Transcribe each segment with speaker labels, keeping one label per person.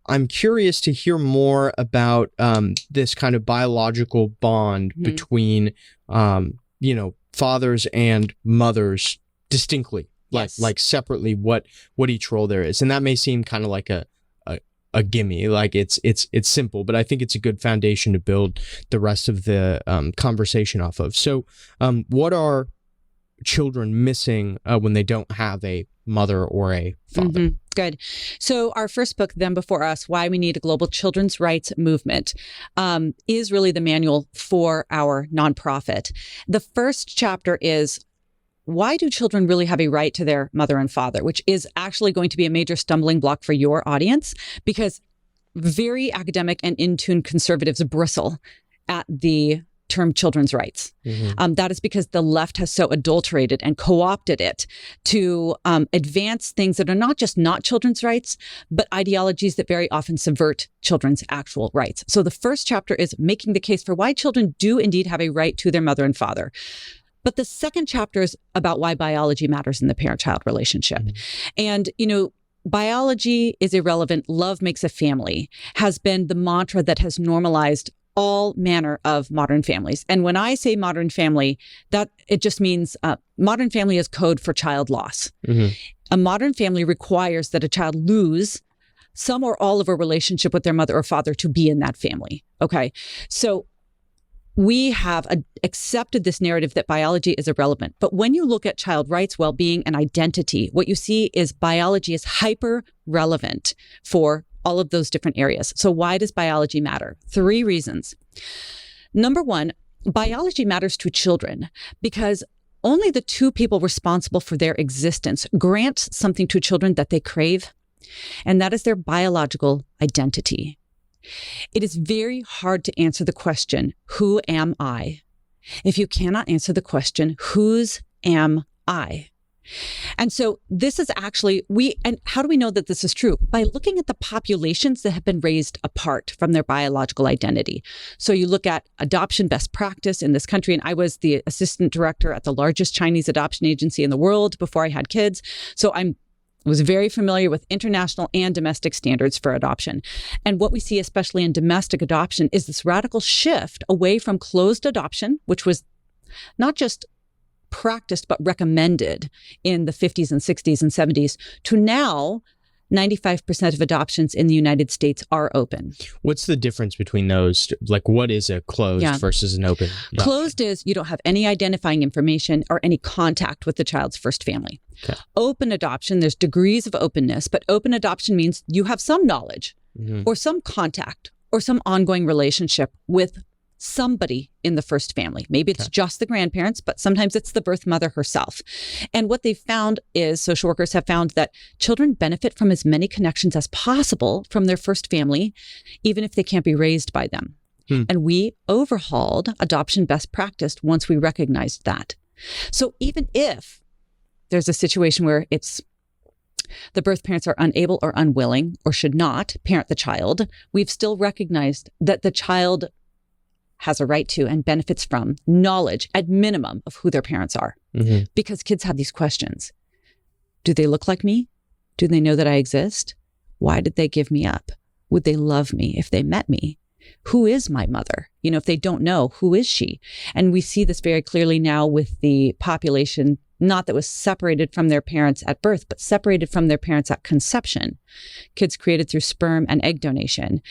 Speaker 1: I'm curious to hear more about this kind of biological bond between, fathers and mothers distinctly, like separately, what each role there is. And that may seem kind of like a gimme, like it's simple, but I think it's a good foundation to build the rest of the conversation off of. So what are children missing when they don't have a mother or a father?
Speaker 2: Good. So our first book, Them Before Us, Why We Need a Global Children's Rights Movement, is really the manual for our nonprofit. The first chapter is, why do children really have a right to their mother and father, which is actually going to be a major stumbling block for your audience, because very academic and in-tune conservatives bristle at the term children's rights. That is because the left has so adulterated and co-opted it to advance things that are not just not children's rights, but ideologies that very often subvert children's actual rights. So the first chapter is making the case for why children do indeed have a right to their mother and father. But the second chapter is about why biology matters in the parent-child relationship. And, biology is irrelevant. Love makes a family has been the mantra that has normalized all manner of modern families. And when I say modern family, that it just means modern family is code for child loss. A modern family requires that a child lose some or all of a relationship with their mother or father to be in that family. Okay. So we have accepted this narrative that biology is irrelevant. But when you look at child rights, well-being, and identity, what you see is biology is hyper relevant for all of those different areas. So why does biology matter? 3 reasons. Number 1, biology matters to children because only the 2 people responsible for their existence grant something to children that they crave, and that is their biological identity. It is very hard to answer the question, who am I? If you cannot answer the question, whose am I? And so this is actually, and how do we know that this is true? By looking at the populations that have been raised apart from their biological identity. So you look at adoption best practice in this country, and I was the assistant director at the largest Chinese adoption agency in the world before I had kids. So I was very familiar with international and domestic standards for adoption. And what we see, especially in domestic adoption, is this radical shift away from closed adoption, which was not just practiced, but recommended in the 50s and 60s and 70s, to now 95% of adoptions in the United States are open.
Speaker 1: What's the difference between those? Like, what is a closed versus an open adoption?
Speaker 2: Closed is you don't have any identifying information or any contact with the child's first family. Okay. Open adoption, there's degrees of openness, but open adoption means you have some knowledge or some contact or some ongoing relationship with somebody in the first family. Maybe it's just the grandparents, but sometimes it's the birth mother herself. And what they've found is, social workers have found that children benefit from as many connections as possible from their first family, even if they can't be raised by them. And we overhauled adoption best practice once we recognized that. So even if there's a situation where it's the birth parents are unable or unwilling or should not parent the child, we've still recognized that the child has a right to and benefits from knowledge at minimum of who their parents are. Because kids have these questions. Do they look like me? Do they know that I exist? Why did they give me up? Would they love me if they met me? Who is my mother? If they don't know, who is she? And we see this very clearly now with the population, not that was separated from their parents at birth, but separated from their parents at conception. Kids created through sperm and egg donation.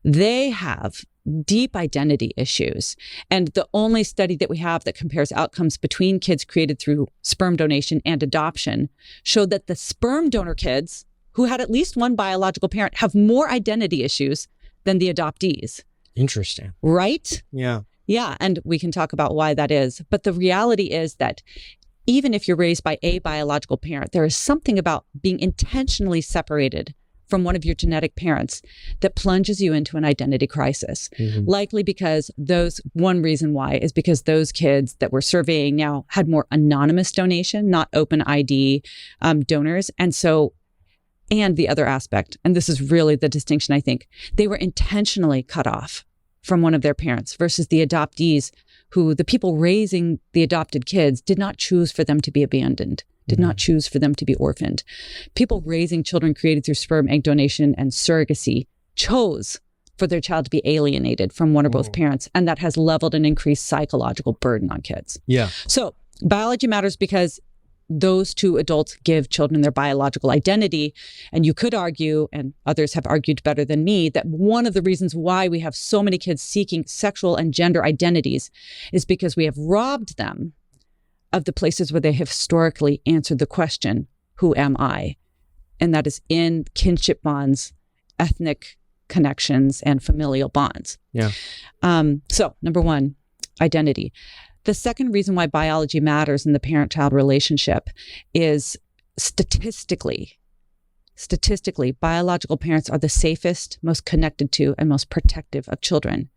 Speaker 2: They have deep identity issues. And the only study that we have that compares outcomes between kids created through sperm donation and adoption showed that the sperm donor kids who had at least one biological parent have more identity issues than the adoptees.
Speaker 1: Interesting.
Speaker 2: Right?
Speaker 1: Yeah.
Speaker 2: Yeah. And we can talk about why that is. But the reality is that even if you're raised by a biological parent, there is something about being intentionally separated from one of your genetic parents that plunges you into an identity crisis. Likely because one reason why is because those kids that we're surveying now had more anonymous donation, not open ID donors. And the other aspect, and this is really the distinction, I think, they were intentionally cut off from one of their parents versus the adoptees who the people raising the adopted kids did not choose for them to be abandoned, did not choose for them to be orphaned. People raising children created through sperm, egg donation, and surrogacy chose for their child to be alienated from one or both parents. And that has leveled and increased psychological burden on kids.
Speaker 1: Yeah.
Speaker 2: So biology matters because those two adults give children their biological identity. And you could argue, and others have argued better than me, that one of the reasons why we have so many kids seeking sexual and gender identities is because we have robbed them of the places where they have historically answered the question, who am I? And that is in kinship bonds, ethnic connections, and familial bonds.
Speaker 1: Yeah.
Speaker 2: So number one, identity. The second reason why biology matters in the parent-child relationship is statistically, biological parents are the safest, most connected to, and most protective of children.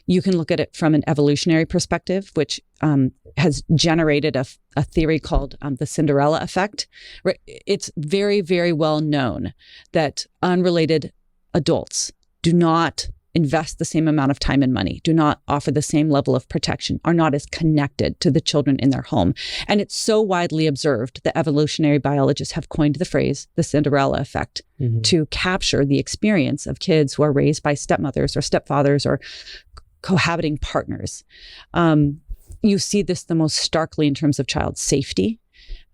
Speaker 2: You can look at it from an evolutionary perspective, which has generated a theory called the Cinderella effect. It's very, very well known that unrelated adults do not invest the same amount of time and money, do not offer the same level of protection, are not as connected to the children in their home. And it's so widely observed that evolutionary biologists have coined the phrase, the Cinderella effect, to capture the experience of kids who are raised by stepmothers or stepfathers or cohabiting partners. You see this the most starkly in terms of child safety.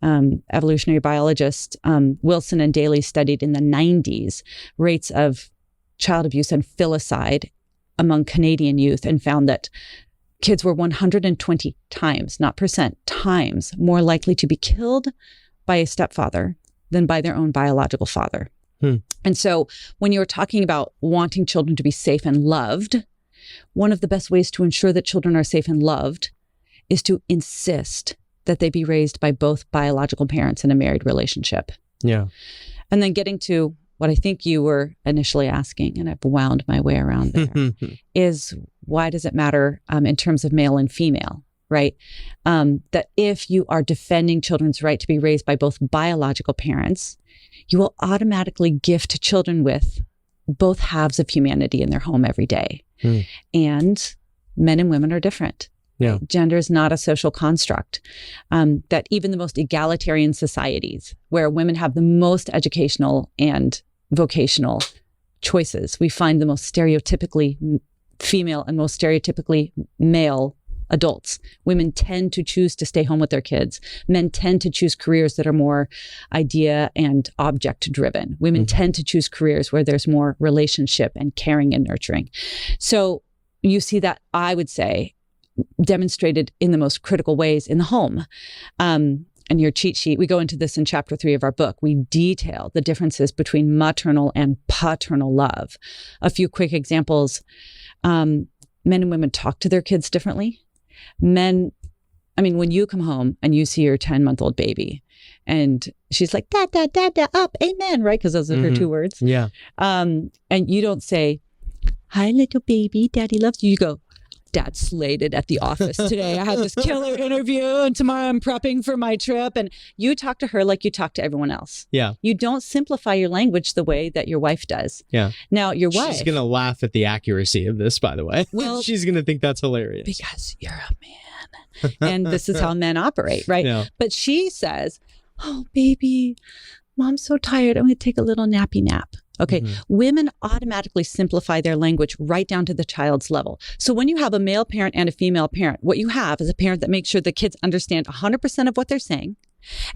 Speaker 2: Evolutionary biologist Wilson and Daly studied in the 90s rates of child abuse and filicide among Canadian youth and found that kids were 120 times, not percent, times more likely to be killed by a stepfather than by their own biological father. And so when you're talking about wanting children to be safe and loved, one of the best ways to ensure that children are safe and loved is to insist that they be raised by both biological parents in a married relationship.
Speaker 1: Yeah.
Speaker 2: And then getting to what I think you were initially asking, and I've wound my way around there, is why does it matter in terms of male and female, right? That if you are defending children's right to be raised by both biological parents, you will automatically gift children with both halves of humanity in their home every day. And men and women are different.
Speaker 1: Yeah.
Speaker 2: Gender is not a social construct. That even the most egalitarian societies, where women have the most educational and vocational choices, we find the most stereotypically female and most stereotypically male adults. Women tend to choose to stay home with their kids. Men tend to choose careers that are more idea and object driven. Women tend to choose careers where there's more relationship and caring and nurturing. So you see that, I would say, demonstrated in the most critical ways in the home. And your cheat sheet, we go into this in chapter 3 of our book. We detail the differences between maternal and paternal love. A few quick examples. Men and women talk to their kids differently. Men, when you come home and you see your 10-month-old baby and she's like, dad, dad, dad, dad, up, amen, right? Because those are her 2 words.
Speaker 1: Yeah.
Speaker 2: And you don't say, hi, little baby, daddy loves you. You go, Dad slayed it at the office today. I had this killer interview and tomorrow I'm prepping for my trip. And you talk to her like you talk to everyone else.
Speaker 1: Yeah.
Speaker 2: You don't simplify your language the way that your wife does.
Speaker 1: Yeah.
Speaker 2: Now, your wife...
Speaker 1: She's going to laugh at the accuracy of this, by the way. Well, she's going to think that's hilarious.
Speaker 2: Because you're a man. And this is how men operate, right?
Speaker 1: Yeah.
Speaker 2: But she says, oh, baby, Mom's so tired. I'm going to take a little nappy nap. Okay. Women automatically simplify their language right down to the child's level. So when you have a male parent and a female parent, what you have is a parent that makes sure the kids understand 100% of what they're saying,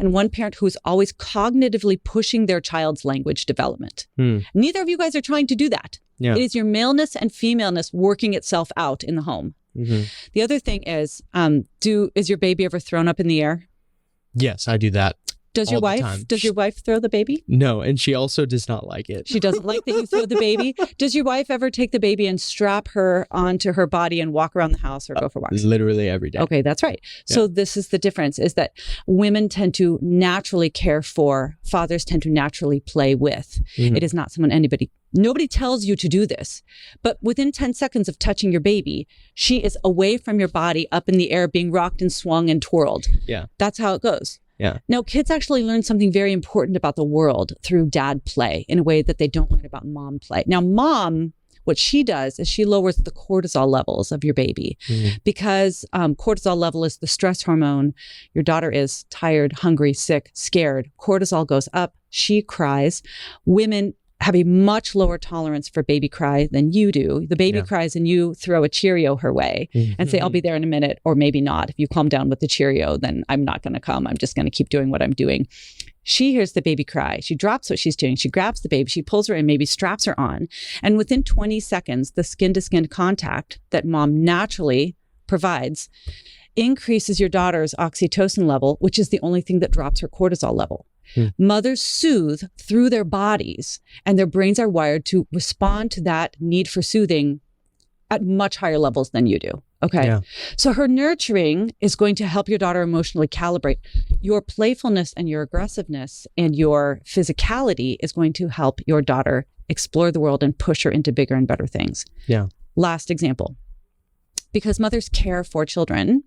Speaker 2: and one parent who's always cognitively pushing their child's language development. Neither of you guys are trying to do that. Yeah. It is your maleness and femaleness working itself out in the home. The other thing is, is your baby ever thrown up in the air?
Speaker 1: Yes, I do that.
Speaker 2: Does your wife throw the baby?
Speaker 1: No, and she also does not like it.
Speaker 2: She doesn't like that you throw the baby. Does your wife ever take the baby and strap her onto her body and walk around the house or go for walks?
Speaker 1: Literally every day.
Speaker 2: Okay, that's right. Yeah. So this is the difference, is that women tend to naturally care for, fathers tend to naturally play with. It is not nobody tells you to do this, but within 10 seconds of touching your baby, she is away from your body, up in the air, being rocked and swung and twirled.
Speaker 1: Yeah.
Speaker 2: That's how it goes.
Speaker 1: Yeah.
Speaker 2: Now, kids actually learn something very important about the world through dad play in a way that they don't learn about mom play. Now, mom, what she does is she lowers the cortisol levels of your baby because cortisol level is the stress hormone. Your daughter is tired, hungry, sick, scared. Cortisol goes up. She cries. Women have a much lower tolerance for baby cry than you do. The baby cries and you throw a Cheerio her way and say, I'll be there in a minute, or maybe not. If you calm down with the Cheerio, then I'm not going to come. I'm just going to keep doing what I'm doing. She hears the baby cry. She drops what she's doing. She grabs the baby. She pulls her in, maybe straps her on. And within 20 seconds, the skin-to-skin contact that mom naturally provides increases your daughter's oxytocin level, which is the only thing that drops her cortisol level. Mothers soothe through their bodies, and their brains are wired to respond to that need for soothing at much higher levels than you do. Okay. Yeah. So her nurturing is going to help your daughter emotionally calibrate. Your playfulness and your aggressiveness and your physicality is going to help your daughter explore the world and push her into bigger and better things. Yeah. Last example. Because mothers care for children,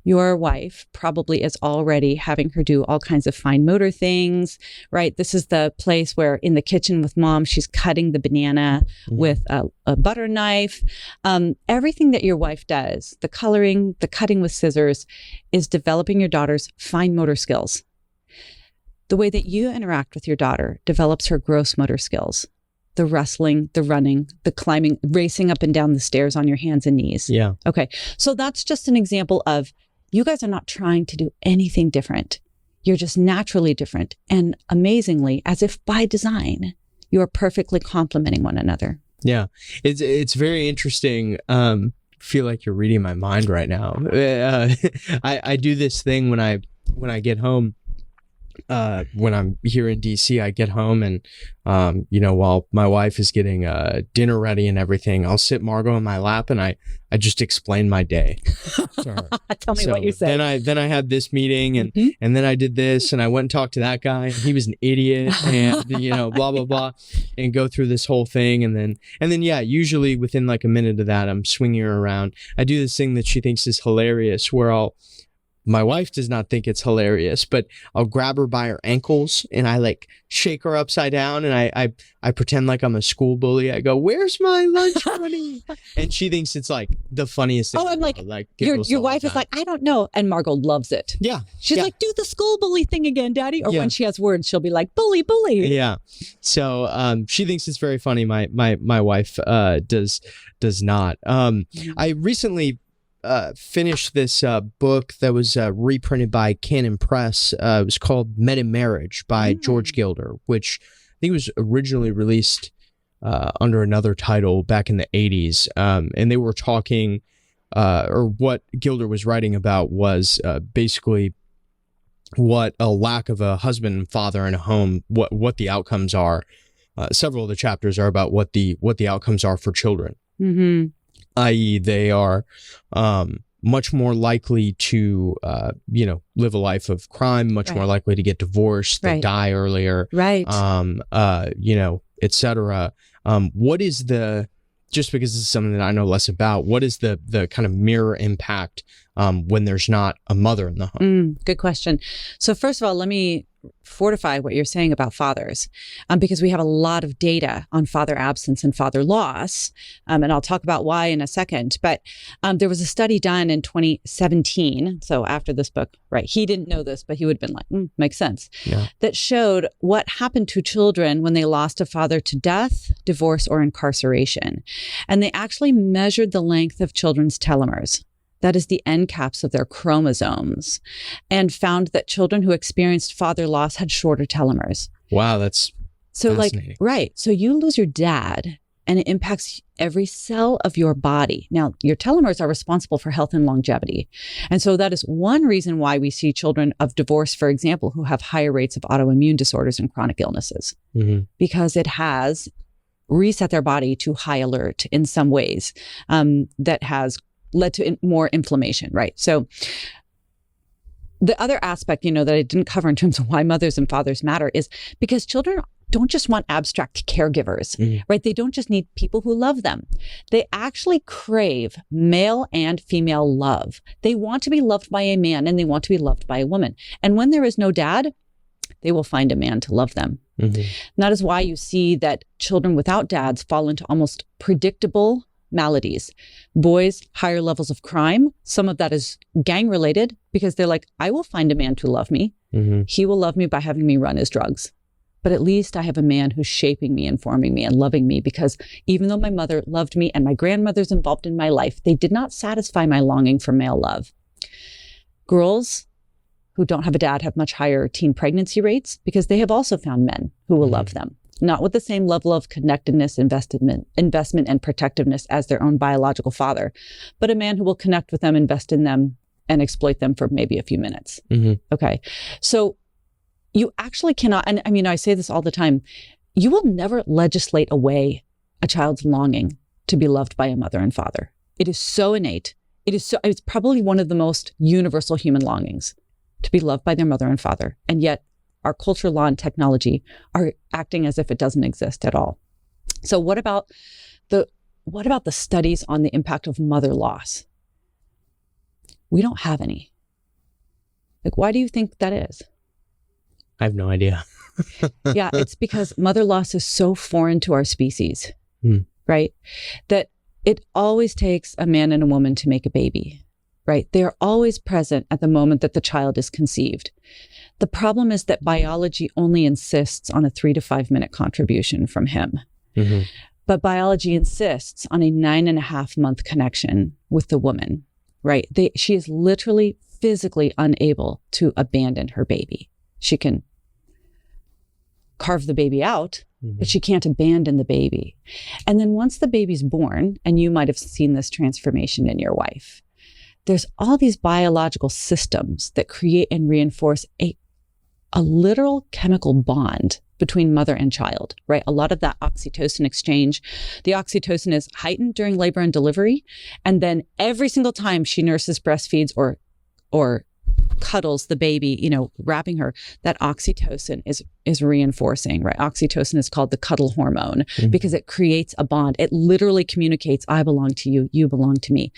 Speaker 2: your wife probably is already having her do all kinds of fine motor things, right? This is the place where in the kitchen with mom, she's cutting the banana with a butter knife. Everything that your wife does, the coloring, the cutting with scissors, is developing your daughter's fine motor skills. The way that you interact with your daughter develops her gross motor skills. The wrestling, the running, the climbing, racing up and down the stairs on your hands and knees. Yeah. Okay. So that's just an example of you guys are not trying to do anything different. You're just naturally different. And amazingly, as if by design, you are perfectly complementing one another. Yeah. It's very interesting. Feel like you're reading my mind right now. I do this thing when I get home. When I'm here in DC, I get home and, while my wife is getting dinner ready and everything, I'll sit Margot in my lap and I just explain my day. Tell me what you said. Then I had this meeting and then I did this and I went and talked to that guy and he was an idiot and, blah, blah, blah, and go through this whole thing. And then, yeah, usually within like a minute of that, I'm swinging her around. I do this thing that she thinks is hilarious where my wife does not think it's hilarious, but I'll grab her by her ankles and I like shake her upside down and I pretend like I'm a school bully. I go, "Where's my lunch money?" And she thinks it's like the funniest thing. Oh, I'm like your wife is like, "I don't know," and Margot loves it. Yeah, she's like, "Do the school bully thing again, Daddy." Or when she has words, she'll be like, "Bully, bully." Yeah. So she thinks it's very funny. My wife does not. I recently finished this book that was reprinted by Canon Press. It was called Men in Marriage by George Gilder, which I think was originally released under another title back in the 80s. And they were talking, or what Gilder was writing about was basically what a lack of a husband and father in a home, what the outcomes are. Several of the chapters are about what the outcomes are for children. Mm-hmm. I.e., they are much more likely to, live a life of crime, much more likely to get divorced, they die earlier, et cetera. What is just because this is something that I know less about, what is the kind of mirror impact when there's not a mother in the home? Good question. So first of all, let me fortify what you're saying about fathers, because we have a lot of data on father absence and father loss. And I'll talk about why in a second. But there was a study done in 2017. So after this book, right, he didn't know this, but he would have been like, makes sense. Yeah. That showed what happened to children when they lost a father to death, divorce, or incarceration. And they actually measured the length of children's telomeres. That is the end caps of their chromosomes, and found that children who experienced father loss had shorter telomeres. Wow, that's so fascinating. Right. So you lose your dad and it impacts every cell of your body. Now, your telomeres are responsible for health and longevity. And so that is one reason why we see children of divorce, for example, who have higher rates of autoimmune disorders and chronic illnesses, because it has reset their body to high alert in some ways, that has led to more inflammation, right? So the other aspect, that I didn't cover in terms of why mothers and fathers matter is because children don't just want abstract caregivers, right? They don't just need people who love them. They actually crave male and female love. They want to be loved by a man and they want to be loved by a woman. And when there is no dad, they will find a man to love them. And that is why you see that children without dads fall into almost predictable maladies. Boys, higher levels of crime. Some of that is gang related because they're like, I will find a man to love me. He will love me by having me run his drugs. but at least I have a man who's shaping me, informing me, and loving me, because even though my mother loved me and my grandmother's involved in my life, they did not satisfy my longing for male love. Girls who don't have a dad have much higher teen pregnancy rates because they have also found men who will love them, not with the same level of connectedness, investment, and protectiveness as their own biological father, but a man who will connect with them, invest in them, and exploit them for maybe a few minutes. Okay. So you actually cannot, and I mean, I say this all the time, you will never legislate away a child's longing to be loved by a mother and father. It is so innate. It's probably one of the most universal human longings, to be loved by their mother and father. And yet our culture, law, and technology are acting as if it doesn't exist at all. So what about the studies on the impact of mother loss? We don't have any. Like, why do you think that is?
Speaker 1: I have no idea.
Speaker 2: Yeah, it's because mother loss is so foreign to our species, right? That it always takes a man and a woman to make a baby, right? They are always present at the moment that the child is conceived. The problem is that biology only insists on a 3 to 5 minute contribution from him. But biology insists on a 9.5 month connection with the woman, right? She is literally physically unable to abandon her baby. She can carve the baby out, but she can't abandon the baby. And then once the baby's born, and you might have seen this transformation in your wife, there's all these biological systems that create and reinforce a literal chemical bond between mother and child, right? A lot of that oxytocin exchange, the oxytocin is heightened during labor and delivery. And then every single time she nurses, breastfeeds, or cuddles the baby, wrapping her, that oxytocin is reinforcing, right? Oxytocin is called the cuddle hormone because it creates a bond. It literally communicates, I belong to you, you belong to me.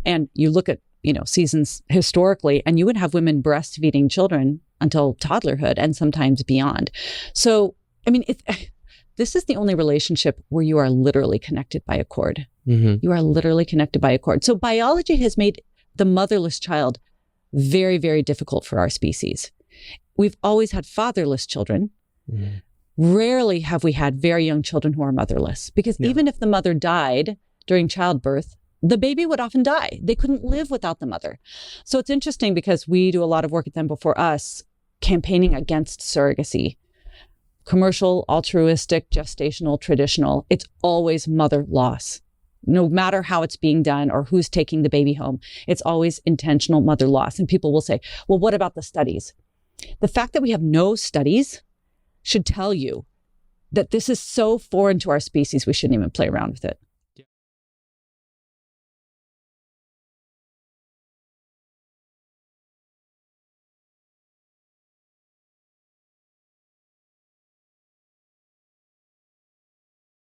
Speaker 2: And you look at, seasons historically, and you would have women breastfeeding children until toddlerhood and sometimes beyond. So, I mean, this is the only relationship where you are literally connected by a cord. You are literally connected by a cord. So biology has made the motherless child very, very difficult for our species. We've always had fatherless children. Rarely have we had very young children who are motherless, because even if the mother died during childbirth, the baby would often die. They couldn't live without the mother. So it's interesting because we do a lot of work at them before us, campaigning against surrogacy. Commercial, altruistic, gestational, traditional, it's always mother loss. No matter how it's being done or who's taking the baby home, it's always intentional mother loss. And people will say, well, what about the studies? The fact that we have no studies should tell you that this is so foreign to our species, we shouldn't even play around with it.